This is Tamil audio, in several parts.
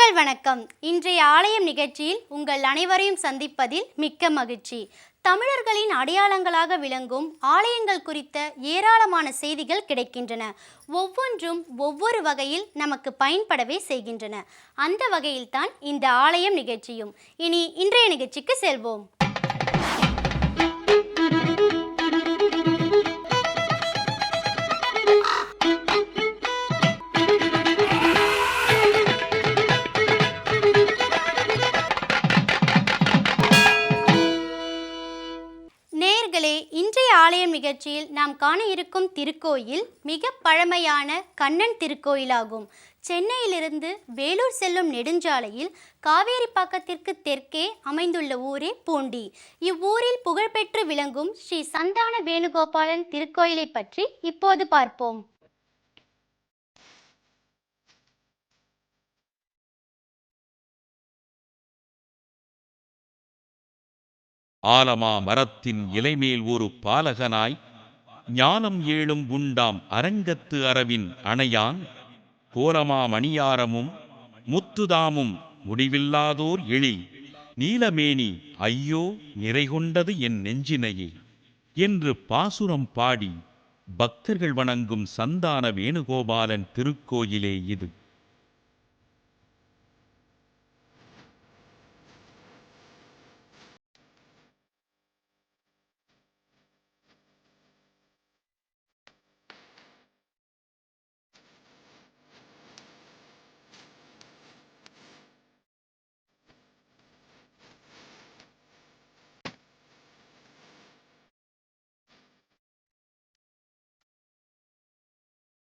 மக்கள் வணக்கம். இன்றைய ஆலயம் நிகழ்ச்சியில் உங்கள் அனைவரையும் சந்திப்பதில் மிக்க மகிழ்ச்சி. தமிழர்களின் அடையாளங்களாக விளங்கும் ஆலயங்கள் குறித்த ஏராளமான செய்திகள் கிடைக்கின்றன. ஒவ்வொன்றும் ஒவ்வொரு வகையில் நமக்கு பயன்படவே செய்கின்றன. அந்த வகையில்தான் இந்த ஆலயம் நிகழ்ச்சியும். இனி இன்றைய நிகழ்ச்சிக்கு செல்வோம். இன்றைய ஆலயம் நிகழ்ச்சியில் நாம் காண இருக்கும் திருக்கோயில் மிக பழமையான கண்ணன் திருக்கோயிலாகும். சென்னையிலிருந்து வேலூர் செல்லும் நெடுஞ்சாலையில் காவேரிப்பாக்கத்திற்கு தெற்கே அமைந்துள்ள ஊரே பூண்டி. இவ்வூரில் புகழ்பெற்று விளங்கும் ஸ்ரீ சந்தான வேணுகோபாலன் திருக்கோயிலை பற்றி இப்போது பார்ப்போம். ஆலமா மரத்தின் இலைமேல் ஒரு பாலகனாய் ஞானம் ஏழும் உண்டாம் அரங்கத்து அரவின் அணையான் கோலமா மணியாரமும் முத்துதாமும் முடிவில்லாதோர் எழில் நீலமேனி ஐயோ நிறைகொண்டது என் நெஞ்சினையே என்று பாசுரம் பாடி பக்தர்கள் வணங்கும் சந்தான வேணுகோபாலன் திருக்கோயிலே இது.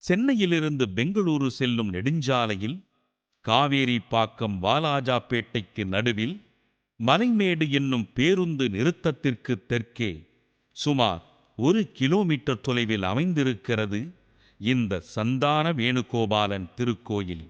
சென்னையிலிருந்து பெங்களூரு செல்லும் நெடுஞ்சாலையில் காவேரிப்பாக்கம் வாலாஜாப்பேட்டைக்கு நடுவில் மலைமேடு என்னும் பேருந்து நிறுத்தத்திற்கு தெற்கே சுமார் 1 கிலோமீட்டர் தொலைவில் அமைந்திருக்கிறது இந்த சந்தான வேணுகோபாலன் திருக்கோயில்.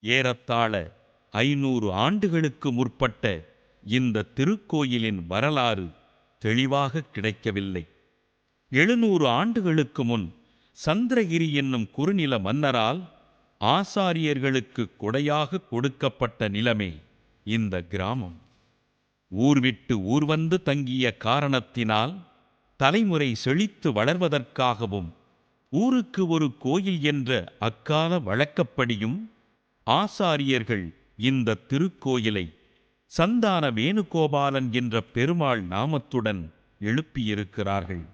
ஏறத்தாழ 500 ஆண்டுகளுக்கு முற்பட்ட இந்த திருக்கோயிலின் வரலாறு தெளிவாக கிடைக்கவில்லை. 700 ஆண்டுகளுக்கு முன் சந்திரகிரி என்னும் குறுநில மன்னரால் ஆசாரியர்களுக்கு கொடையாக கொடுக்கப்பட்ட நிலமே இந்த கிராமம். ஊர் விட்டு ஊர் வந்து தங்கிய காரணத்தினால் தலைமுறை செழித்து வளர்வதற்காகவும் ஊருக்கு ஒரு கோயில் என்ற அக்கால வழக்கப்படியும் ஆசாரியர்கள் இந்த திருக்கோயிலை சந்தான வேணுகோபாலன் என்ற பெருமாள் நாமத்துடன் எழுப்பியிருக்கிறார்கள்.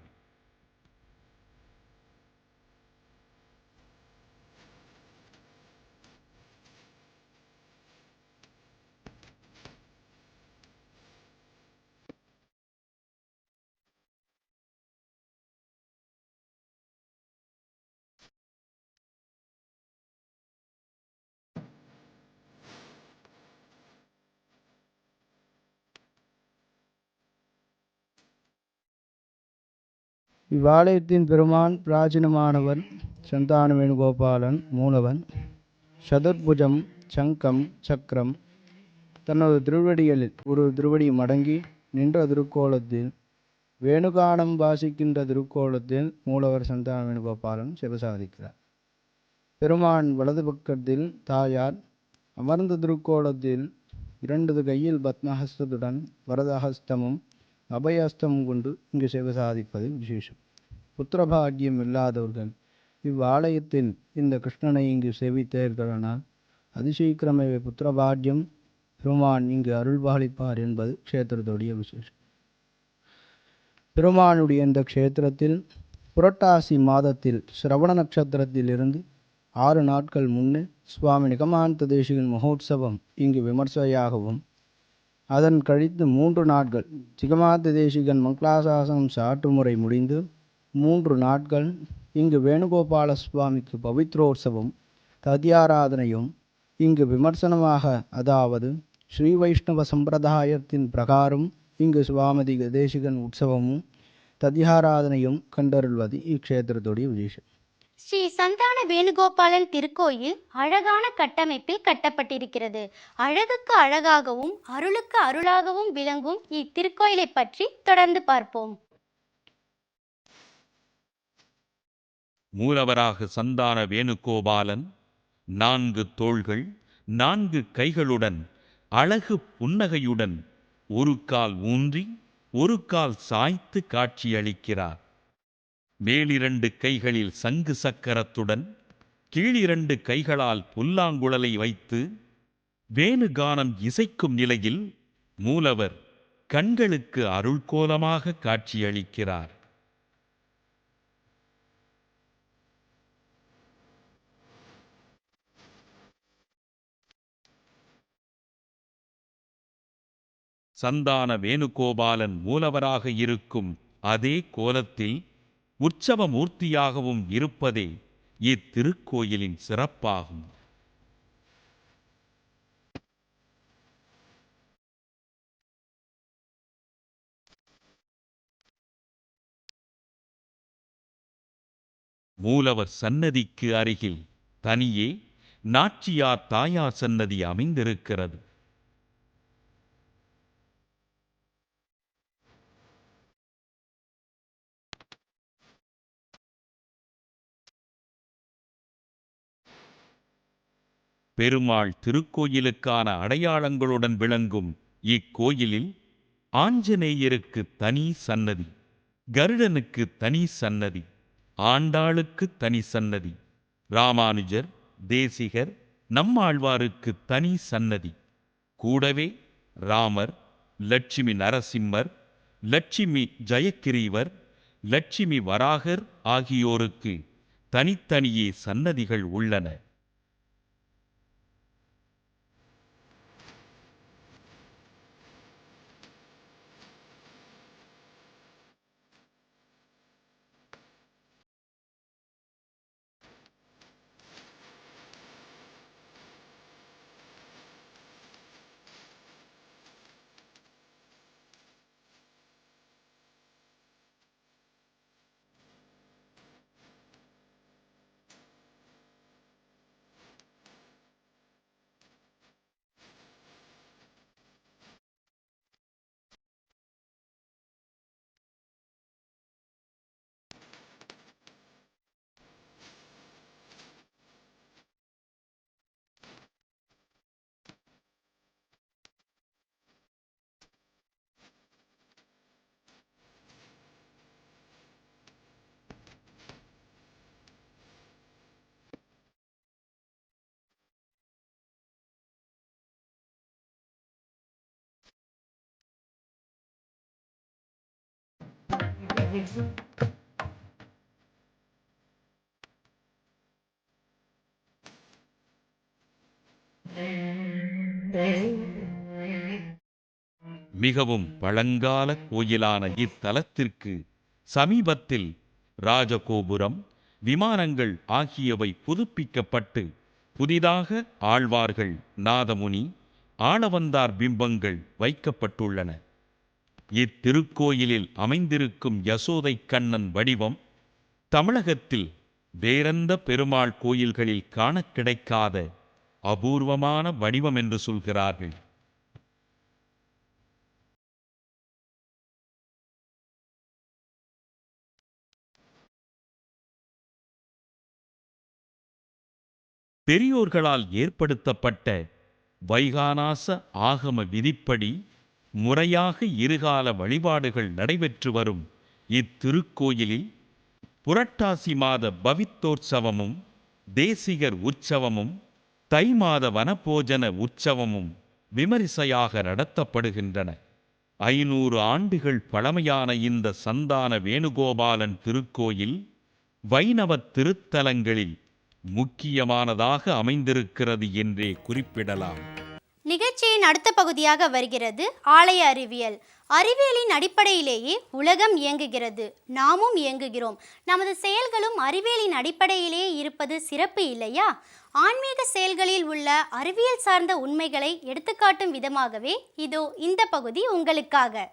இவ்வாலயத்தின் பெருமான் பிராச்சீனமானவன் சந்தான வேணுகோபாலன் மூலவன். சதுர்புஜம், சங்கம், சக்கரம் தனது திருவடிகளில் ஒரு திருவடி மடங்கி நின்ற திருக்கோலத்தில் வேணுகானம் வாசிக்கின்ற திருக்கோலத்தில் மூலவர் சந்தான வேணுகோபாலன் சிவசாதிக்கிறார். பெருமான் வலது பக்கத்தில் தாயார் அமர்ந்த திருக்கோலத்தில் 2 கையில் பத்மஹஸ்தத்துடன் வரதஹஸ்தமும் அபயஹஸ்தமும் கொண்டு இங்கு சிவசாதிப்பது விசேஷம். புத்திரபாகியம் இல்லாதவர்கள் இவ்வாலயத்தில் இந்த கிருஷ்ணனை இங்கு சேவித்தேர்களானால் அதிசீக்கிரமே புத்திரபாகியம் பெருமான் இங்கு அருள்பாலிப்பார் என்பது க்ஷேத்திரத்துடைய விசேஷம். பெருமானுடைய இந்த க்ஷேத்திரத்தில் புரட்டாசி மாதத்தில் சிரவண நட்சத்திரத்தில் இருந்து 6 நாட்கள் முன்னே சுவாமி நிகமாந்த தேசிகன் மகோத்சவம் இங்கு விமர்சையாகவும் அதன் கழித்து 3 நாட்கள் சிகமாத்த தேசிகன் மங்களாசாசனம் சாற்றுமுறை முடிந்து 3 நாட்கள் இங்கு வேணுகோபால சுவாமிக்கு பவித்ரோற்சவம் ததியாராதனையும் இங்கு விமர்சனமாக, அதாவது ஸ்ரீ வைஷ்ணவ சம்பிரதாயத்தின் பிரகாரம் இங்கு சுவாமதி தேசிகன் உற்சவமும் ததியாராதனையும் கண்டருள்வது இக்ஷேத்திரத்துடைய விசேஷம். ஸ்ரீ சந்தான வேணுகோபாலன் திருக்கோயில் அழகான கட்டமைப்பில் கட்டப்பட்டிருக்கிறது. அழகுக்கு அழகாகவும் அருளுக்கு அருளாகவும் விளங்கும் இத்திருக்கோயிலை பற்றி தொடர்ந்து பார்ப்போம். மூலவராக சந்தான வேணுகோபாலன் 4 தோள்கள் 4 கைகளுடன் அழகு புன்னகையுடன் ஒரு கால் ஊன்றி ஒரு கால் சாய்த்து காட்சியளிக்கிறார். மேலிரண்டு கைகளில் சங்கு சக்கரத்துடன் கீழிரண்டு கைகளால் புல்லாங்குழலை வைத்து வேணுகானம் இசைக்கும் நிலையில் மூலவர் கண்களுக்கு அருள்கோலமாக காட்சியளிக்கிறார். சந்தான வேணுகோபாலன் மூலவராக இருக்கும் அதே கோலத்தில் உற்சவ மூர்த்தியாகவும் இருப்பதே இத்திருக்கோயிலின் சிறப்பாகும். மூலவர் சன்னதிக்கு அருகில் தனியே நாச்சியார் தாயார் சன்னதி அமைந்திருக்கிறது. பெருமாள் திருக்கோயிலுக்கான அடையாளங்களுடன் விளங்கும் இக்கோயிலில் ஆஞ்சநேயருக்கு தனி சன்னதி, கருடனுக்கு தனி சன்னதி, ஆண்டாளுக்கு தனி சன்னதி, ராமானுஜர், தேசிகர், நம்மாழ்வாருக்கு தனி சன்னதி, கூடவே ராமர், லட்சுமி நரசிம்மர், லட்சுமி ஜெயக்கிரீவர், லட்சுமி வராகர் ஆகியோருக்கு தனித்தனியே சன்னதிகள் உள்ளன. மிகவும் பழங்கால கோயிலான இத்தலத்திற்கு சமீபத்தில் ராஜகோபுரம், விமானங்கள் ஆகியவை புதுப்பிக்கப்பட்டு புதிதாக ஆழ்வார்கள், நாதமுனி, ஆளவந்தார் பிம்பங்கள் வைக்கப்பட்டுள்ளன. இத்திருக்கோயிலில் அமைந்திருக்கும் யசோதை கண்ணன் வடிவம் தமிழகத்தில் வேறெந்த பெருமாள் கோயில்களில் காண கிடைக்காத அபூர்வமான வடிவம் என்று சொல்கிறார்கள். பெரியோர்களால் ஏற்படுத்தப்பட்ட வைகானாச ஆகம விதிப்படி முறையாக இருகால வழிபாடுகள் நடைபெற்று வரும் இத்திருக்கோயிலில் புரட்டாசி மாத பவித்தோற்சவமும், தேசிகர் உற்சவமும், தை மாத வனபோஜன உற்சவமும் விமரிசையாக நடத்தப்படுகின்றன. 500 ஆண்டுகள் பழமையான இந்த சந்தான வேணுகோபாலன் திருக்கோயில் வைணவ திருத்தலங்களில் முக்கியமானதாக அமைந்திருக்கிறது என்றே குறிப்பிடலாம். நிகழ்ச்சியின் அடுத்த பகுதியாக வருகிறது ஆலய அறிவியல். அறிவியலின் அடிப்படையிலேயே உலகம் இயங்குகிறது, நாமும் இயங்குகிறோம். நமது செயல்களும் அறிவியலின் அடிப்படையிலேயே இருப்பது சிறப்பு இல்லையா? ஆன்மீக செயல்களில் உள்ள அறிவியல் சார்ந்த உண்மைகளை எடுத்துக்காட்டும் விதமாகவே இதோ இந்த பகுதி உங்களுக்காக.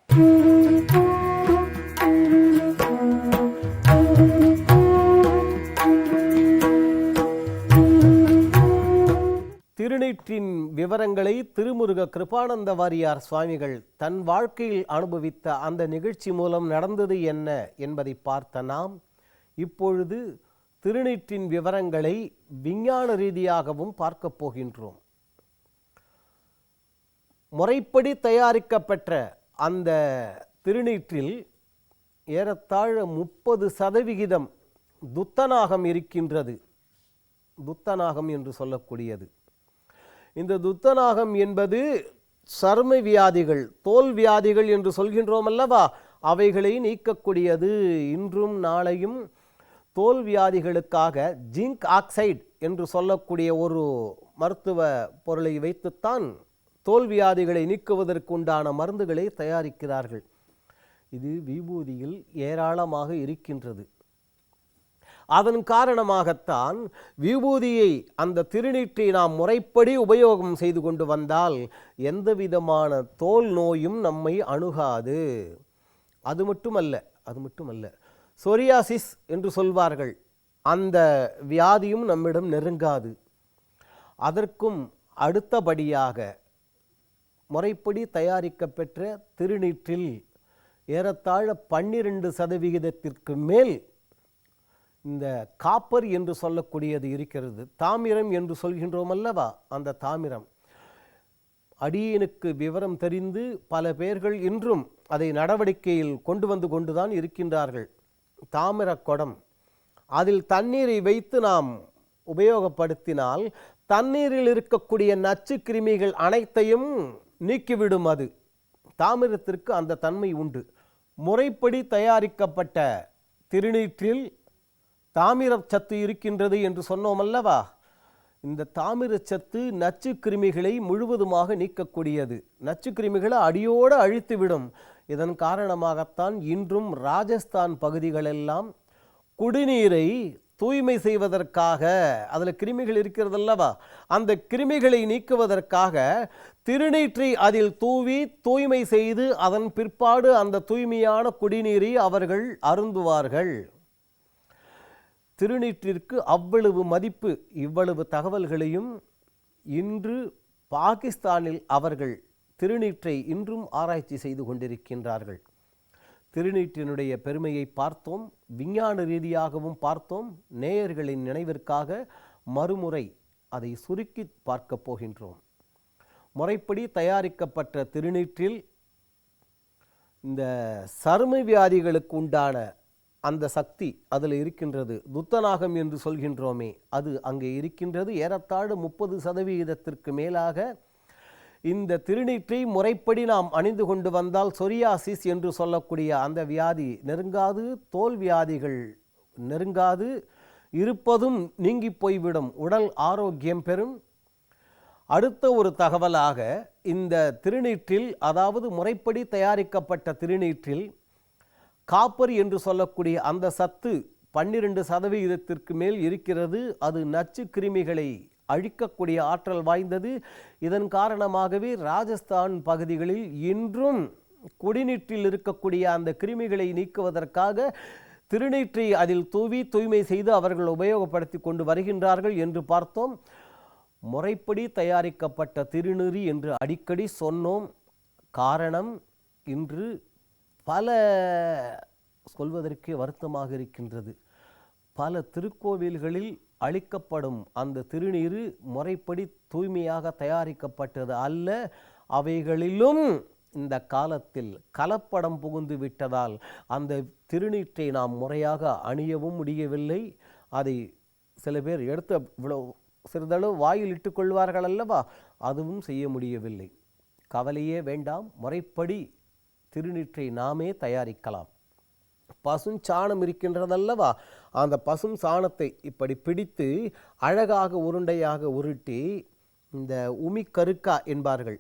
திருநீற்றின் விவரங்களை திருமுருக கிருபானந்த வாரியார் சுவாமிகள் தன் வாழ்க்கையில் அனுபவித்த அந்த நிகழ்ச்சி மூலம் நடந்தது என்ன என்பதை பார்த்த நாம் இப்பொழுது திருநீற்றின் விவரங்களை விஞ்ஞான ரீதியாகவும் பார்க்க போகின்றோம். முறைப்படி தயாரிக்கப்பட்ட அந்த திருநீற்றில் ஏறத்தாழ 30% துத்தநாகம் இருக்கின்றது. துத்தநாகம் என்று சொல்லக்கூடியது. இந்த துத்தநாகம் என்பது சர்ம வியாதிகள், தோல் வியாதிகள் என்று சொல்கின்றோம் அல்லவா, அவைகளை நீக்கக்கூடியது. இன்றும் நாளையும் தோல் வியாதிகளுக்காக ஜிங்க் ஆக்சைடு என்று சொல்லக்கூடிய ஒரு மருத்துவ பொருளை வைத்துத்தான் தோல் வியாதிகளை நீக்குவதற்குண்டான மருந்துகளை தயாரிக்கிறார்கள். இது விபூதியில் ஏராளமாக இருக்கின்றது. அதன் காரணமாகத்தான் விபூதியை, அந்த திருநீற்றை நாம் முறைப்படி உபயோகம் செய்து கொண்டு வந்தால் எந்த விதமான தோல் நோயும் நம்மை அணுகாது. அது மட்டுமல்ல சொரியாசிஸ் என்று சொல்வார்கள், அந்த வியாதியும் நம்மிடம் நெருங்காது. அதற்கும் அடுத்தபடியாக முறைப்படி தயாரிக்கப்பெற்ற திருநீற்றில் ஏறத்தாழ 12% மேல் இந்த காப்பர் என்று சொல்லக்கூடியது இருக்கிறது. தாமிரம் என்று சொல்கின்றோம் அல்லவா, அந்த தாமிரம். அடியனுக்கு விவரம் தெரிந்து பல பேர்கள் இன்றும் அதை நடவடிக்கையில் கொண்டுதான் இருக்கின்றார்கள். தாமிர குடம், அதில் தண்ணீரை வைத்து நாம் உபயோகப்படுத்தினால் தண்ணீரில் இருக்கக்கூடிய நச்சு கிருமிகள் அனைத்தையும் நீக்கிவிடும். அது தாமிரத்திற்கு அந்த தன்மை உண்டு. முறைப்படி தயாரிக்கப்பட்ட திருநீற்றில் தாமிரச்சத்து இருக்கின்றது என்று சொன்னோம் அல்லவா. இந்த தாமிரச்சத்து நச்சு கிருமிகளை முழுவதுமாக நீக்கக்கூடியது. நச்சு கிருமிகளை அடியோடு அழித்துவிடும். இதன் காரணமாகத்தான் இன்றும் ராஜஸ்தான் பகுதிகளெல்லாம் குடிநீரை தூய்மை செய்வதற்காக, அதில் கிருமிகள் இருக்கிறது அல்லவா, அந்த கிருமிகளை நீக்குவதற்காக திருநீற்றை அதில் தூவி தூய்மை செய்து அதன் பிற்பாடு அந்த தூய்மையான குடிநீரை அவர்கள் அருந்துவார்கள். திருநீற்றிற்கு அவ்வளவு மதிப்பு. இவ்வளவு தகவல்களையும் இன்று பாகிஸ்தானில் அவர்கள் திருநீற்றை இன்றும் ஆராய்ச்சி செய்து கொண்டிருக்கின்றார்கள். திருநீற்றினுடைய பெருமையை பார்த்தோம், விஞ்ஞான ரீதியாகவும் பார்த்தோம். நேயர்களின் நினைவிற்காக மறுமுறை அதை சுருக்கி பார்க்க போகின்றோம். முறைப்படி தயாரிக்கப்பட்ட திருநீற்றில் இந்த சரும வியாதிகளுக்கு உண்டான அந்த சக்தி அதில் இருக்கின்றது. துத்தநாகம் என்று சொல்கின்றோமே, அது அங்கே இருக்கின்றது. ஏறத்தாழ 30% மேலாக இந்த திருநீற்றை முறைப்படி நாம் அணிந்து கொண்டு வந்தால் சொரியாசிஸ் என்று சொல்லக்கூடிய அந்த வியாதி நெருங்காது, தோல் வியாதிகள் நெருங்காது, இருப்பதும் நீங்கி போய்விடும், உடல் ஆரோக்கியம் பெறும். அடுத்த ஒரு தகவலாக, இந்த திருநீற்றில், அதாவது முறைப்படி தயாரிக்கப்பட்ட திருநீற்றில் காப்பர் என்று சொல்லக்கூடிய அந்த சத்து 12% மேல் இருக்கிறது. அது நச்சு கிருமிகளை அழிக்கக்கூடிய ஆற்றல் வாய்ந்தது. இதன் காரணமாகவே ராஜஸ்தான் பகுதிகளில் இன்றும் குடிநீற்றில் இருக்கக்கூடிய அந்த கிருமிகளை நீக்குவதற்காக திருநீற்றை அதில் தூவி தூய்மை செய்து அவர்கள் உபயோகப்படுத்தி கொண்டு வருகின்றார்கள் என்று பார்த்தோம். முறைப்படி தயாரிக்கப்பட்ட திருநீறு என்று அடிக்கடி சொன்னோம். காரணம், இன்று பல சொல்வதற்கே வருத்தமாக இருக்கின்றது. பல திருக்கோவில்களில் அளிக்கப்படும் அந்த திருநீறு முறைப்படி தூய்மையாக தயாரிக்கப்பட்டது அல்ல. அவைகளிலும் இந்த காலத்தில் கலப்படம் புகுந்து விட்டதால் அந்த திருநீற்றை நாம் முறையாக அணியவும் முடியவில்லை. அதை சில பேர் எடுத்து இவ்வளவு சிறிதளவு வாயில் இட்டுக்கொள்வார்கள் அல்லவா, அதுவும் செய்ய முடியவில்லை. கவலையே வேண்டாம், முறைப்படி திருநீற்றை நாமே தயாரிக்கலாம். பசுஞ்சாணம் இருக்கின்றதல்லவா, அந்த பசும் சாணத்தை இப்படி பிடித்து அழகாக உருண்டையாக உருட்டி இந்த உமி கருக்கா என்பார்கள்.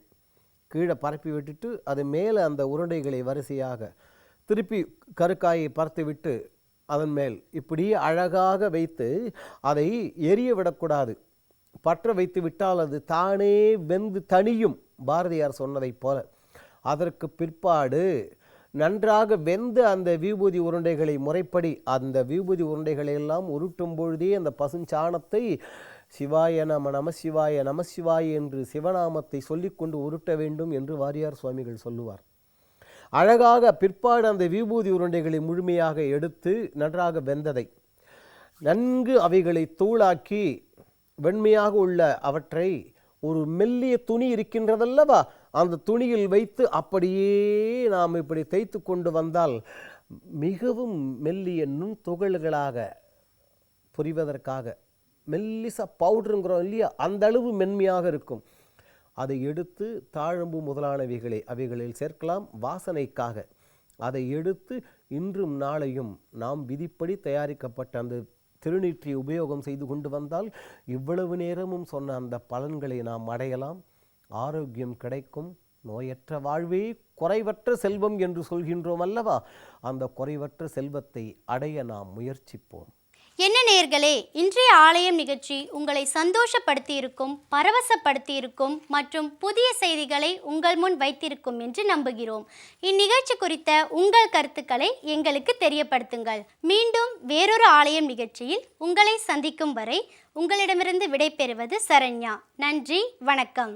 கீழே பரப்பி விட்டுட்டு அது மேலே அந்த உருண்டைகளை வரிசையாக திருப்பி கருக்காயை பரத்திவிட்டு அதன் மேல் இப்படியே அழகாக வைத்து அதை எரிய விடக்கூடாது. பற்ற வைத்து விட்டால் அது தானே வெந்து தணியும், பாரதியார் சொன்னதைப் போல. அதற்கு பிற்பாடு நன்றாக வெந்த அந்த விபூதி உருண்டைகளை முறைப்படி அந்த விபூதி உருண்டைகளை எல்லாம் உருட்டும் பொழுதே அந்த பசுஞ்சாணத்தை சிவாய நம நம சிவாய நம சிவாய என்று சிவநாமத்தை சொல்லிக்கொண்டு உருட்ட வேண்டும் என்று வாரியார் சுவாமிகள் சொல்லுவார். அழகாக பிற்பாடு அந்த விபூதி உருண்டைகளை முழுமையாக எடுத்து நன்றாக வெந்ததை நன்கு அவைகளை தூளாக்கி வெண்மையாக உள்ள அவற்றை ஒரு மெல்லிய துணி இருக்கின்றதல்லவா, அந்த துணியில் வைத்து அப்படியே நாம் இப்படி தேய்த்து கொண்டு வந்தால் மிகவும் மெல்லிய நுண் துகள்களாக புரிவதற்காக மெல்லிசா பவுடருங்கிறோம் இல்லையா, அந்த அளவு மென்மையாக இருக்கும். அதை எடுத்து தாழம்பு முதலானவைகளை அவைகளில் சேர்க்கலாம் வாசனைக்காக. அதை எடுத்து இன்றும் நாளையும் நாம் விதிப்படி தயாரிக்கப்பட்ட அந்த திருநீற்றை உபயோகம் செய்து கொண்டு வந்தால் இவ்வளவு நேரமும் சொன்ன அந்த பலன்களை நாம் அடையலாம். ஆரோக்கியம் கிடைக்கும். நோயற்ற வாழ்வே குறைவற்ற செல்வம் என்று சொல்கின்றோம் அல்லவா, அந்த குறைவற்ற செல்வத்தை அடைய நாம் முயற்சிப்போம். என்ன நேயர்களே, இன்றைய ஆலயம் நிகழ்ச்சி உங்களை சந்தோஷப்படுத்தியிருக்கும், பரவசப்படுத்தியிருக்கும் மற்றும் புதிய செய்திகளை உங்கள் முன் வைத்திருக்கும் என்று நம்புகிறோம். இந்நிகழ்ச்சி குறித்த உங்கள் கருத்துக்களை எங்களுக்கு தெரியப்படுத்துங்கள். மீண்டும் வேறொரு ஆலயம் நிகழ்ச்சியில் உங்களை சந்திக்கும் வரை உங்களிடமிருந்து விடைபெறுவது சரண்யா. நன்றி, வணக்கம்.